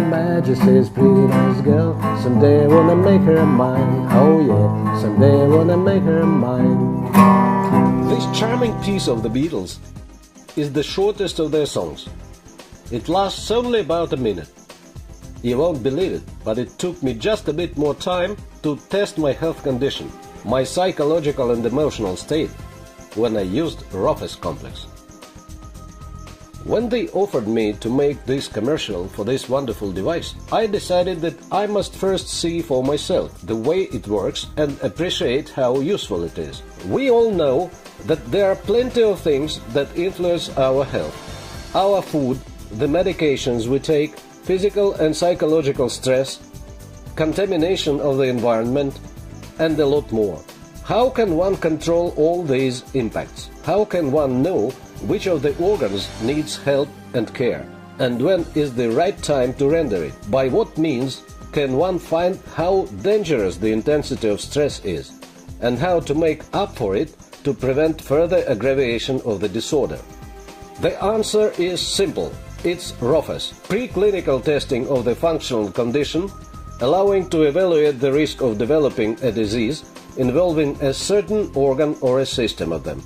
Majesty's pretty nice girl. Someday I wanna make her mine. Oh yeah, someday I wanna make her mine. This charming piece of the Beatles is the shortest of their songs. It lasts only about a minute. You won't believe it, but it took me just a bit more time to test my health condition, my psychological and emotional state, when I used Rofes complex. When they offered me to make this commercial for this wonderful device, I decided that I must first see for myself the way it works and appreciate how useful it is. We all know that there are plenty of things that influence our health. Our food, the medications we take, physical and psychological stress, contamination of the environment, and a lot more. How can one control all these impacts? How can one know which of the organs needs help and care? And when is the right time to render it? By what means can one find how dangerous the intensity of stress is? And how to make up for it to prevent further aggravation of the disorder? The answer is simple. It's Rofes, preclinical testing of the functional condition, allowing to evaluate the risk of developing a disease involving a certain organ or a system of them.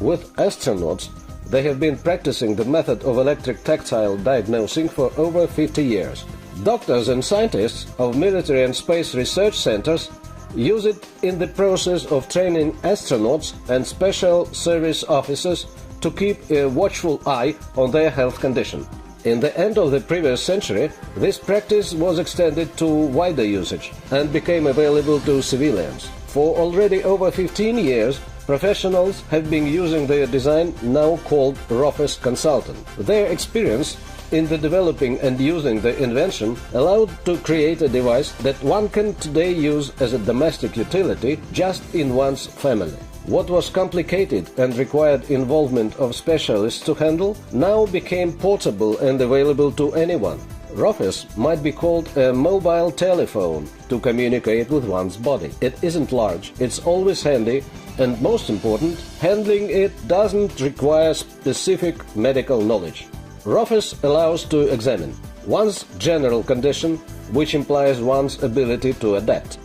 With astronauts, they have been practicing the method of electric tactile diagnosing for over 50 years. Doctors and scientists of military and space research centers use it in the process of training astronauts and special service officers to keep a watchful eye on their health condition. In the end of the previous century, this practice was extended to wider usage and became available to civilians. For already over 15 years, professionals have been using their design, now called Rofes Consultant. Their experience in the developing and using the invention allowed to create a device that one can today use as a domestic utility just in one's family. What was complicated and required involvement of specialists to handle now became portable and available to anyone. Rofes might be called a mobile telephone to communicate with one's body. It isn't large, it's always handy, and most important, handling it doesn't require specific medical knowledge. Rofes allows to examine one's general condition, which implies one's ability to adapt.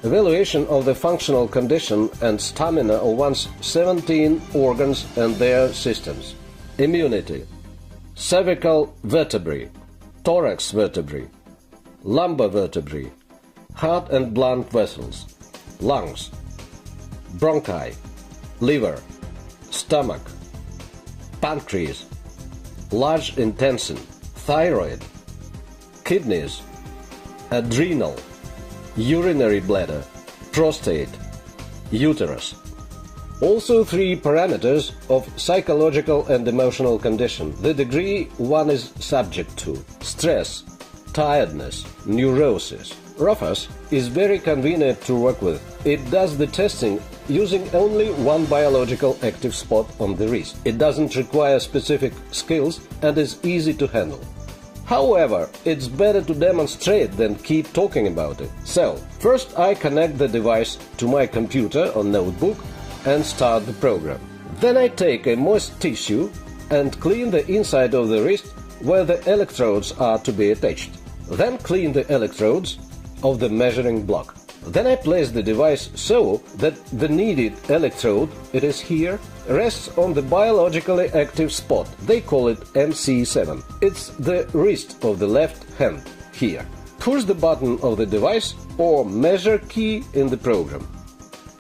Evaluation of the functional condition and stamina of one's 17 organs and their systems. Immunity, cervical vertebrae, thorax vertebrae, lumbar vertebrae, heart and blood vessels, lungs, bronchi, liver, stomach, pancreas, large intestine, thyroid, kidneys, adrenal, urinary bladder, prostate, uterus. Also 3 parameters of psychological and emotional condition, the degree one is subject to: stress, tiredness, neurosis. Rofes is very convenient to work with. It does the testing using only one biological active spot on the wrist. It doesn't require specific skills and is easy to handle. However, it's better to demonstrate than keep talking about it. So, first I connect the device to my computer or notebook and start the program. Then I take a moist tissue and clean the inside of the wrist where the electrodes are to be attached. Then clean the electrodes of the measuring block. Then I place the device so that the needed electrode, it is here, rests on the biologically active spot. They call it MC7. It's the wrist of the left hand, here. Push the button of the device or measure key in the program.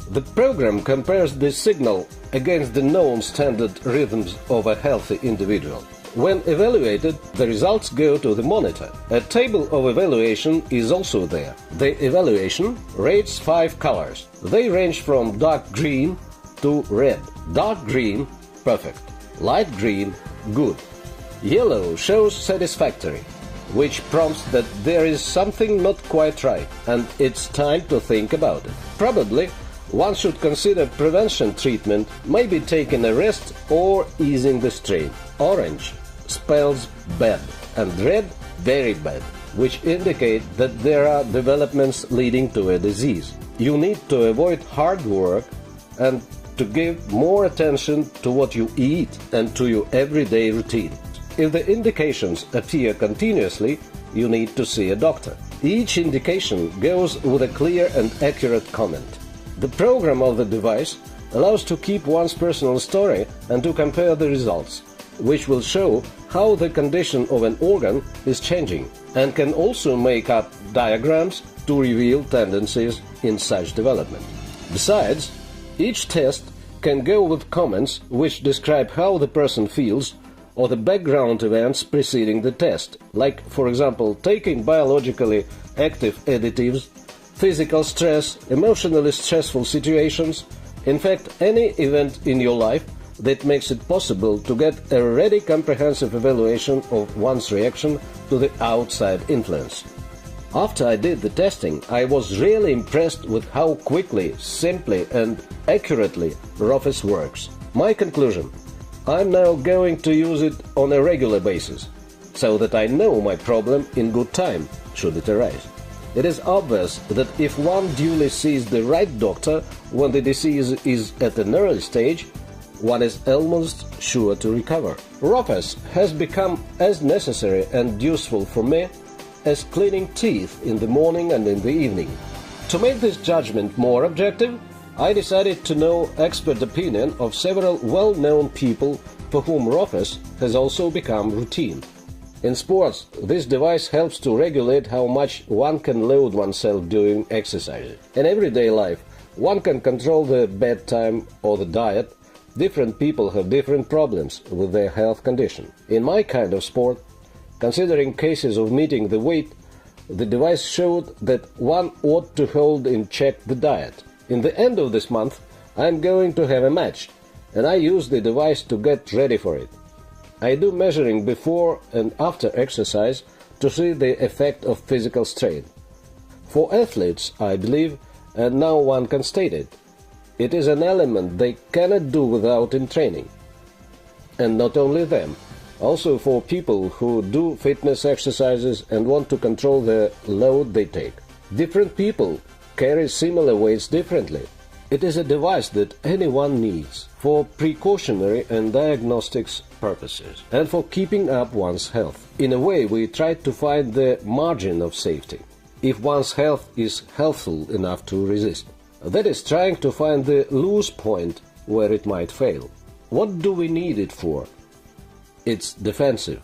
The program compares the signal against the known standard rhythms of a healthy individual. When evaluated, the results go to the monitor. A table of evaluation is also there. The evaluation rates 5 colors. They range from dark green to red. Dark green, perfect. Light green, good. Yellow shows satisfactory, which prompts that there is something not quite right, and it's time to think about it. Probably, one should consider prevention treatment, maybe taking a rest or easing the strain. Orange spells bad, and red very bad, which indicate that there are developments leading to a disease. You need to avoid hard work and to give more attention to what you eat and to your everyday routine. If the indications appear continuously, you need to see a doctor. Each indication goes with a clear and accurate comment. The program of the device allows to keep one's personal story and to compare the results, which will show how the condition of an organ is changing, and can also make up diagrams to reveal tendencies in such development. Besides, each test can go with comments which describe how the person feels or the background events preceding the test, like, for example, taking biologically active additives, physical stress, emotionally stressful situations, in fact, any event in your life that makes it possible to get a ready comprehensive evaluation of one's reaction to the outside influence. After I did the testing, I was really impressed with how quickly, simply and accurately DeRofes works. My conclusion: I'm now going to use it on a regular basis, so that I know my problem in good time, should it arise. It is obvious that if one duly sees the right doctor when the disease is at an early stage, one is almost sure to recover. DeRofes has become as necessary and useful for me as cleaning teeth in the morning and in the evening. To make this judgment more objective, I decided to know expert opinion of several well-known people for whom DeRofes has also become routine. In sports, this device helps to regulate how much one can load oneself during exercises. In everyday life, one can control the bedtime or the diet. Different people have different problems with their health condition. In my kind of sport, considering cases of meeting the weight, the device showed that one ought to hold in check the diet. In the end of this month, I am going to have a match, and I use the device to get ready for it. I do measuring before and after exercise to see the effect of physical strain. For athletes, I believe, and now one can state it, it is an element they cannot do without in training. And not only them, also for people who do fitness exercises and want to control the load they take. Different people carry similar weights differently. It is a device that anyone needs for precautionary and diagnostics purposes and for keeping up one's health. In a way, we try to find the margin of safety, if one's health is healthful enough to resist. That is, trying to find the loose point where it might fail. What do we need it for? It's defensive.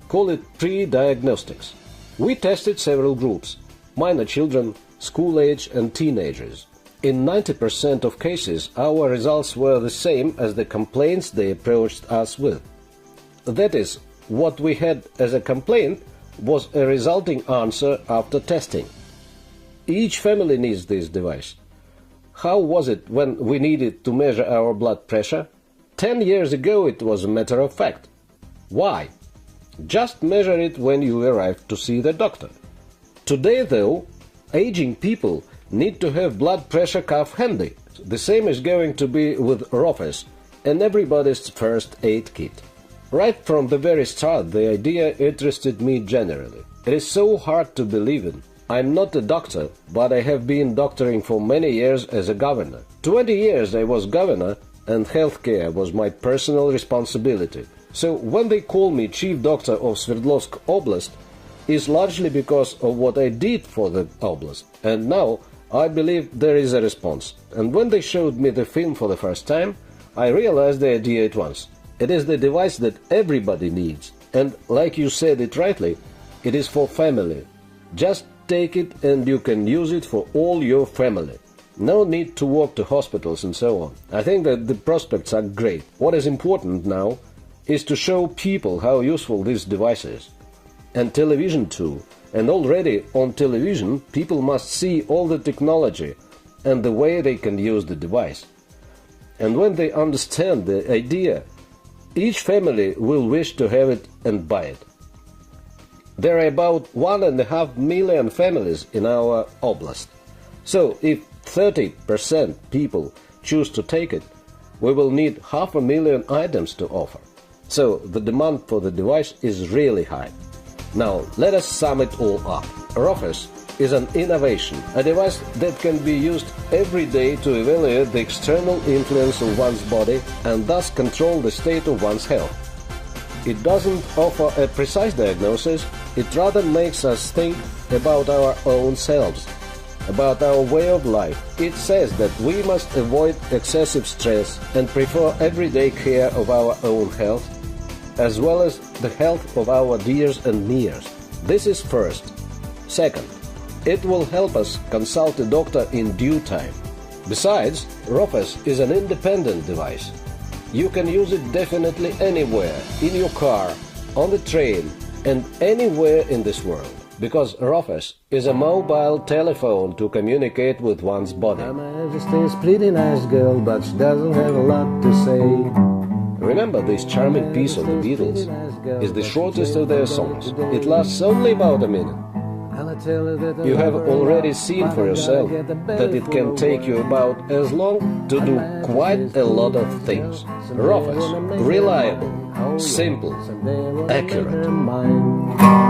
Call it pre-diagnostics. We tested several groups: minor children, school age and teenagers. In 90% of cases, our results were the same as the complaints they approached us with. That is, what we had as a complaint was a resulting answer after testing. Each family needs this device. How was it when we needed to measure our blood pressure? 10 years ago it was a matter of fact. Why? Just measure it when you arrive to see the doctor. Today, though, aging people need to have blood pressure cuff handy. The same is going to be with DeRofes and everybody's first aid kit. Right from the very start, the idea interested me generally. It is so hard to believe in. I'm not a doctor, but I have been doctoring for many years as a governor. 20 years I was governor, and healthcare was my personal responsibility. So when they call me chief doctor of Sverdlovsk Oblast, is largely because of what I did for the oblast. And now I believe there is a response. And when they showed me the film for the first time, I realized the idea at once. It is the device that everybody needs. And like you said it rightly, it is for family. Just take it and you can use it for all your family. No need to walk to hospitals and so on. I think that the prospects are great. What is important now is to show people how useful this device is. And television too. And already on television, people must see all the technology and the way they can use the device. And when they understand the idea, each family will wish to have it and buy it. There are about 1.5 million families in our oblast. So if 30% people choose to take it, we will need 500,000 items to offer. So the demand for the device is really high. Now let us sum it all up. DeRofes is an innovation, a device that can be used every day to evaluate the external influence of one's body and thus control the state of one's health. It doesn't offer a precise diagnosis, it rather makes us think about our own selves, about our way of life. It says that we must avoid excessive stress and prefer everyday care of our own health, as well as the health of our dears and nears. This is first. Second, it will help us consult a doctor in due time. Besides, DeRofes is an independent device. You can use it definitely anywhere, in your car, on the train, and anywhere in this world, because DeRofes is a mobile telephone to communicate with one's body. Her Majesty is a pretty nice girl, but she doesn't have a lot to say. Remember, this charming piece of the Beatles is the shortest of their songs. It lasts only about a minute. You have already seen for yourself that it can take you about as long to do quite a lot of things. DeRofes, reliable, simple, accurate.